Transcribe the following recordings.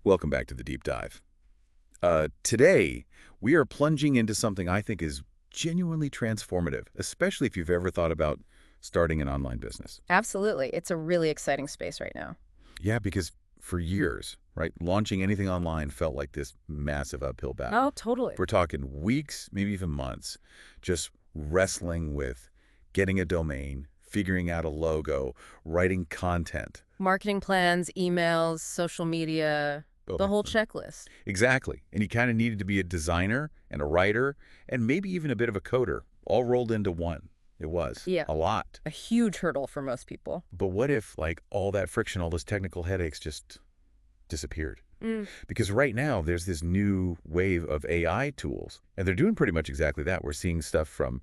Welcome back to the deep dive. Today, we are plunging into something I think is genuinely transformative, especially if you've ever thought about starting an online business. Absolutely. It's a really exciting space right now. Yeah, because for years, right, launching anything online felt like this massive uphill Oh, battle. totally. We're talking weeks, maybe even months, just wrestling with getting a domain, figuring out a logo, writing content. Marketing plans, emails, social media, the Oh, whole checklist. exactly. And you kind of needed to be a designer and a writer and maybe even a bit of a coder, all rolled into one. It was Yeah, a lot. a huge hurdle for most people. But what if, like, all that friction, all those technical headaches just disappeared? Mm. Because right now, there's this new wave of AI tools, and they're doing pretty much exactly that. We're seeing stuff from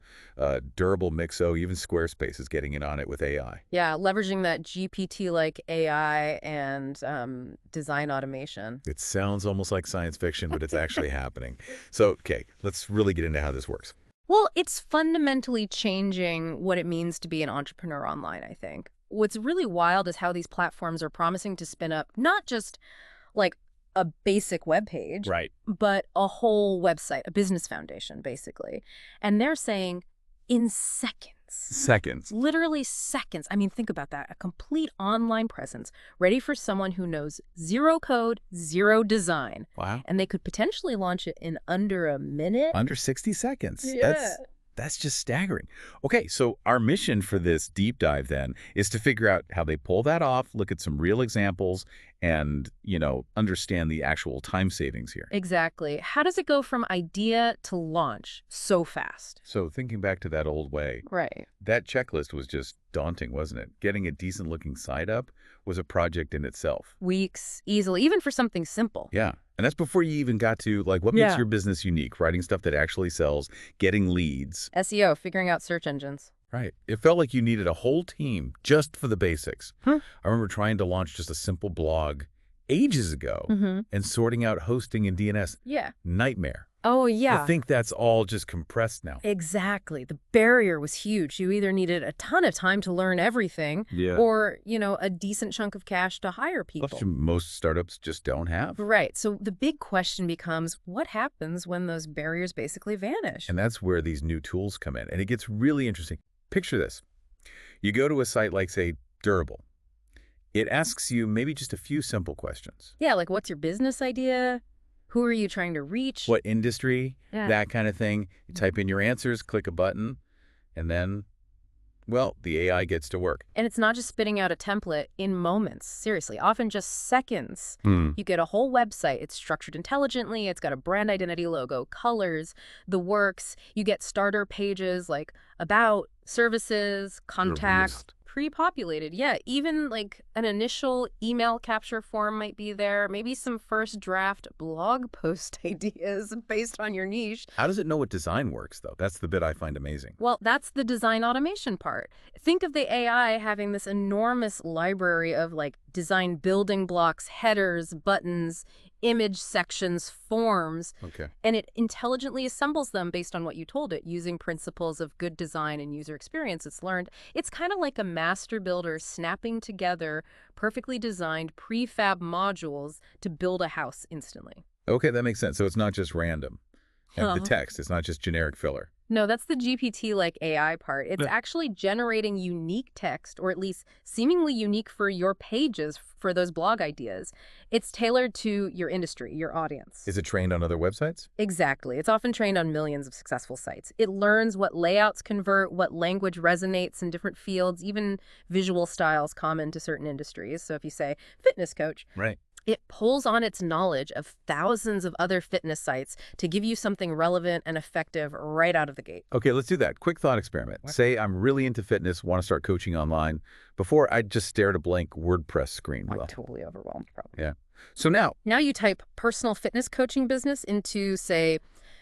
Durable Mixo, even Squarespace is getting in on it with AI. Yeah, leveraging that GPT-like AI and design automation. It sounds almost like science fiction, but it's actually happening. So, okay, let's really get into how this works. Well, it's fundamentally changing what it means to be an entrepreneur online, I think. What's really wild is how these platforms are promising to spin up not just like a basic web page, Right. but a whole website, a business foundation, basically. And they're saying in seconds. Seconds. Literally seconds. I mean, think about that. A complete online presence ready for someone who knows zero code, zero design. Wow. And they could potentially launch it in under a minute. Under 60 seconds. Yeah. That's just staggering. Okay, so our mission for this deep dive then is to figure out how they pull that off, look at some real examples, and, understand the actual time savings here. Exactly. How does it go from idea to launch so fast? So thinking back to that old way, Right. that checklist was just daunting, wasn't it? Getting a decent looking site up was a project in itself. Weeks, easily, even for something simple. Yeah. And that's before you even got to, like, what makes Yeah. your business unique? Writing stuff that actually sells, getting leads. SEO, figuring out search engines. Right. It felt like you needed a whole team just for the basics. Huh. I remember trying to launch just a simple blog ages ago Mm-hmm. and sorting out hosting and DNS. Yeah. Nightmare. Oh, I yeah. think that's all just compressed now. Exactly. The barrier was huge. You either needed a ton of time to learn everything Yeah. or, a decent chunk of cash to hire people. Plus, most startups just don't have. Right. So the big question becomes, what happens when those barriers basically vanish? And that's where these new tools come in. And it gets really interesting. Picture this. You go to a site like, say, Durable. It asks you maybe just a few simple questions. Yeah, like what's your business idea? Who are you trying to reach? What industry? Yeah. That kind of thing. You type in your answers, click a button, and then, well, the AI gets to work. And it's not just spitting out a template in moments, seriously, often just seconds. Hmm. You get a whole website. It's structured intelligently. It's got a brand identity logo, colors, the works. You get starter pages like about, services, contact, list. pre-populated. Yeah, even like an initial email capture form might be there. Maybe some first draft blog post ideas based on your niche. How does it know what design works, though? That's the bit I find amazing. Well, that's the design automation part. Think of the AI having this enormous library of like design building blocks, headers, buttons, image sections, forms, Okay. and it intelligently assembles them based on what you told it using principles of good design and user experience it's learned. It's kind of like a master builder snapping together perfectly designed prefab modules to build a house instantly. Okay, that makes sense. So it's not just random. And the Uh-huh. text, it's not just generic filler. No, that's the GPT-like AI part. It's Yeah. actually generating unique text, or at least seemingly unique for your pages, for those blog ideas. It's tailored to your industry, your audience. Is it trained on other websites? Exactly. It's often trained on millions of successful sites. It learns what layouts convert, what language resonates in different fields, even visual styles common to certain industries. So if you say fitness coach, Right. it pulls on its knowledge of thousands of other fitness sites to give you something relevant and effective right out of the gate. Okay, let's do that. Quick thought experiment. What? Say I'm really into fitness, want to start coaching online. Before, I'd just stare at a blank WordPress screen. I'm Well, totally overwhelmed, probably. yeah. So now, Now you type personal fitness coaching business into, say,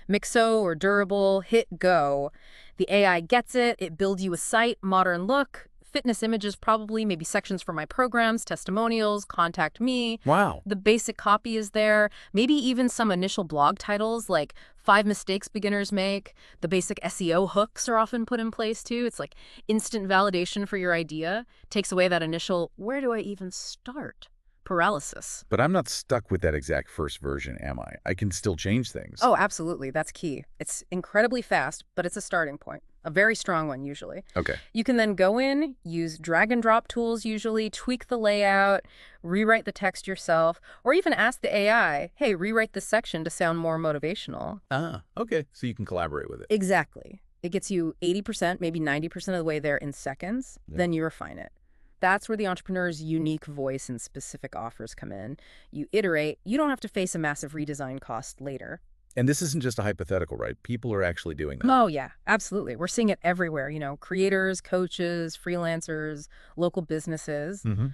Mixo or Durable, hit go. The AI gets it. It builds you a site, modern look, fitness images probably, maybe sections for my programs, testimonials, contact me. wow. The basic copy is there, maybe even some initial blog titles like 5 mistakes beginners make. The basic SEO hooks are often put in place too. It's like instant validation for your idea. Takes away that initial, where do I even start? paralysis. But I'm not stuck with that exact first version, am I? I can still change things. Oh, absolutely. That's key. It's incredibly fast, but it's a starting point. A very strong one, usually. Okay. You can then go in, use drag and drop tools usually, tweak the layout, rewrite the text yourself, or even ask the AI, hey, rewrite this section to sound more motivational. Ah, okay. So you can collaborate with it. Exactly. It gets you 80%, maybe 90% of the way there in seconds. Yeah. Then you refine it. That's where the entrepreneur's unique voice and specific offers come in. You iterate. You don't have to face a massive redesign cost later. And this isn't just a hypothetical, right? People are actually doing that. Oh, yeah, absolutely. We're seeing it everywhere. Creators, coaches, freelancers, local businesses. Mm-hmm.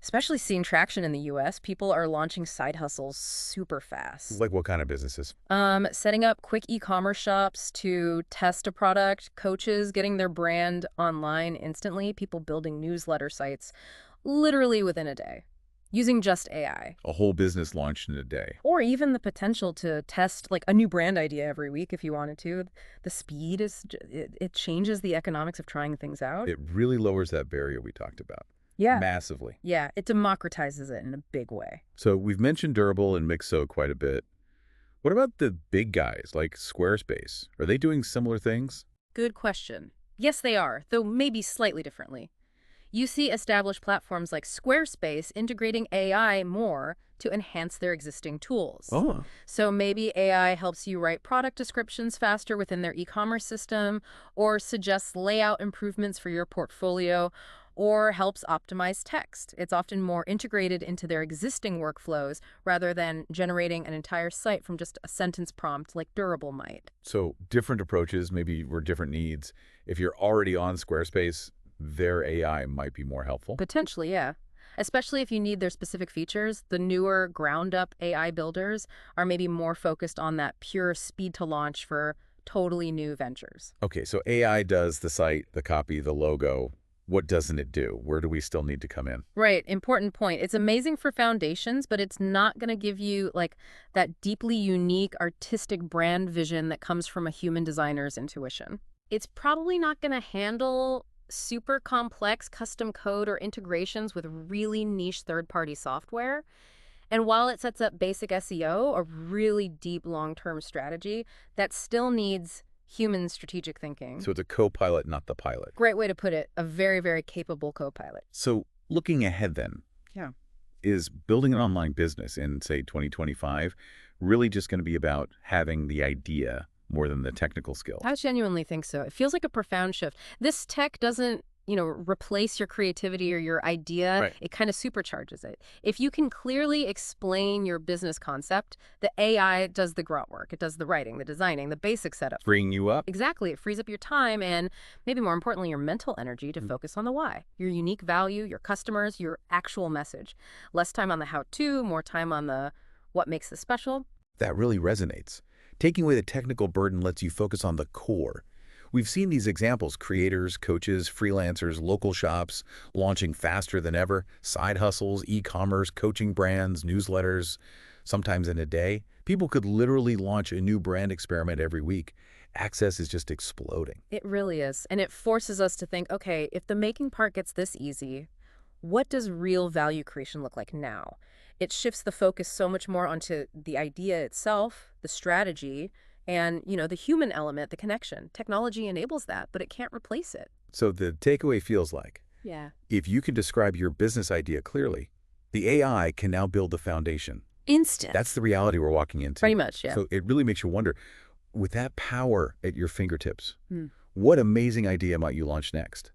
Especially seeing traction in the US, people are launching side hustles super fast. Like what kind of businesses? Setting up quick e-commerce shops to test a product, coaches getting their brand online instantly, people building newsletter sites literally within a day using just AI. A whole business launched in a day. Or even the potential to test like a new brand idea every week if you wanted to. The speed it changes the economics of trying things out. It really lowers that barrier we talked about. Yeah. Massively. Yeah, it democratizes it in a big way. So we've mentioned Durable and Mixo quite a bit. What about the big guys like Squarespace? Are they doing similar things? Good question. Yes, they are, though maybe slightly differently. You see established platforms like Squarespace integrating AI more to enhance their existing tools. Oh. So maybe AI helps you write product descriptions faster within their e-commerce system, or suggests layout improvements for your portfolio, or helps optimize text. It's often more integrated into their existing workflows rather than generating an entire site from just a sentence prompt like Durable might. So different approaches, maybe for different needs. If you're already on Squarespace, their AI might be more helpful. Potentially, yeah. Especially if you need their specific features, the newer ground-up AI builders are maybe more focused on that pure speed to launch for totally new ventures. Okay, so AI does the site, the copy, the logo. What doesn't it do? Where do we still need to come in? Right, important point. It's amazing for foundations, but it's not going to give you like that deeply unique artistic brand vision that comes from a human designer's intuition. It's probably not going to handle super complex custom code or integrations with really niche third-party software. And while it sets up basic SEO, a really deep long-term strategy, that still needs human strategic thinking. So it's a co-pilot, not the pilot. Great way to put it. A very, very capable co-pilot. So looking ahead then, Yeah. is building an online business in, say, 2025 really just going to be about having the idea more than the technical skill? I genuinely think so. It feels like a profound shift. This tech doesn't, replace your creativity or your idea. Right. It kind of supercharges it. If you can clearly explain your business concept, the AI does the grunt work. It does the writing, the designing, the basic setup. Freeing you up? Exactly. It frees up your time and maybe more importantly, your mental energy to focus on the why, your unique value, your customers, your actual message. Less time on the how-to, more time on the what makes this special. That really resonates. Taking away the technical burden lets you focus on the core. We've seen these examples: creators, coaches, freelancers, local shops, launching faster than ever, side hustles, e-commerce, coaching brands, newsletters, sometimes in a day. People could literally launch a new brand experiment every week. Access is just exploding. It really is. And it forces us to think, okay, if the making part gets this easy, what does real value creation look like now? It shifts the focus so much more onto the idea itself, the strategy, and, the human element, the connection. Technology enables that, but it can't replace it. So the takeaway feels like, Yeah. if you can describe your business idea clearly, the AI can now build the foundation. Instant. That's the reality we're walking into. Pretty much, yeah. So it really makes you wonder, with that power at your fingertips, Hmm. what amazing idea might you launch next?